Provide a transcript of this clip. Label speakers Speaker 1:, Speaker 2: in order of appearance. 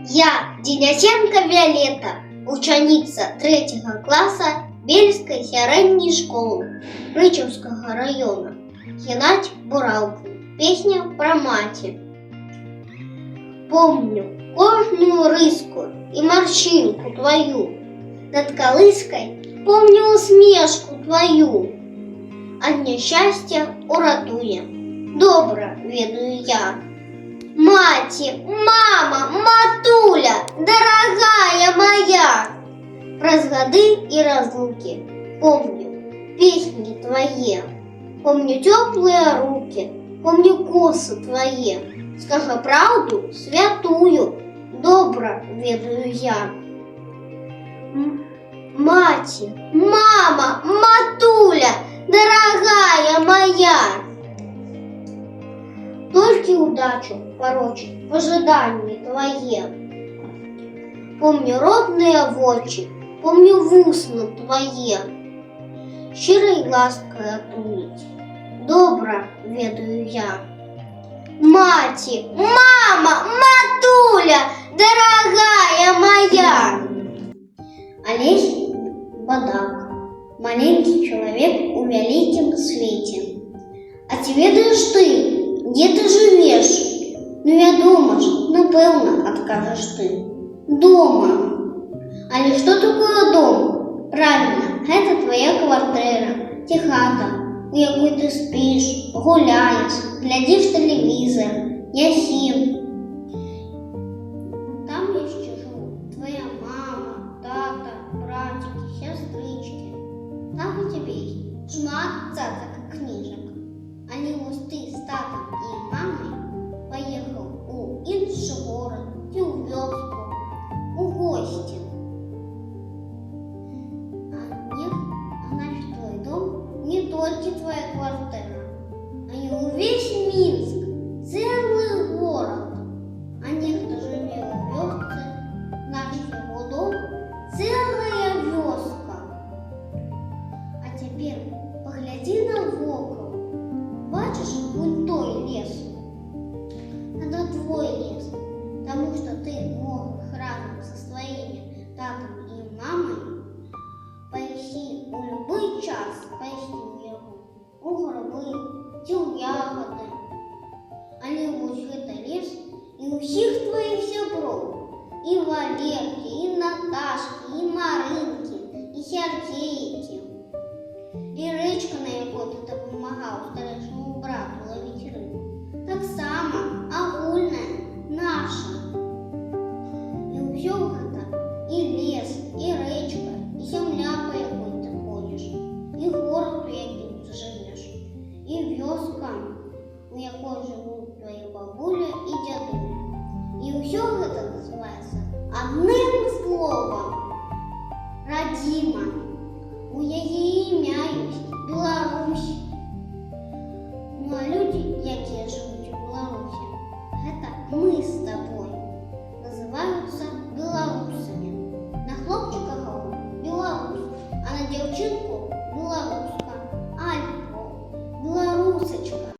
Speaker 1: Я Денисенко Виолетта, учениця 3 класу Бельської середньої школи Ричівського району. Геннадій Буралко. Пісня про матір. Помню кожну риску і морщинку твою. Над колыской помню усмешку твою. От нещастя уратує, добре ведаю я. Маті, мама, матуля, дорогая моя. Разгоды и разлуки помню песни твои. Помню теплые руки, помню косы твои. Скажи правду святую, добро ведаю я. Маті, мама, матуля, дорогая моя. Только удачу порочит в ожидании твое. Помню родные очи, помню вусна твои. Щирой лаской отулить, добро ведаю я. Маті, мама, матуля, дорогая моя. Олесь Бадак, маленький человек у великом свете. А ти ведаешь ты, где ты живешь? Ну я дома ж, напевно, откажешь ты. Дома. Але что такое дом? Правильно, это твоя квартира, те хата, у якой ты спишь, гуляешь, глядишь телевизор, ясим. Там еще живут твоя мама, тата, братики, сестрички. Там у тебя есть шмат цацок и книжек. Они ты с татом и мамой поехал у інший город, и у вёску, у гости. А наш твой дом не только твоя квартира, а и весь Минск, целый город. А некто живет в вёске, наш его дом, целая вёска. А теперь погляди навокруг. Бачишь вон той лес? Это твой лес, потому что ты мог разом со своими татом и мамой пойти у любой час, пойти в его, у гробы, у ягоды. Але ось это лес и у всех твоих сябров, и Валерки, и Наташки, и Маринки, и Сергейки. І речка, на яку ти допомагав старшому брату ловити рибу, так само агульна, наша. І усього це і ліс, і речка, і земля, по якій ти ходиш, і город, у якому ти живеш, і вёска, у якій живуть твої бабуля і дядуля. І усього це називається одним словом – родима. У яе імя ёсць Беларусь. Ну а люди, якія жывуць у Беларусі, гэта мы з табой.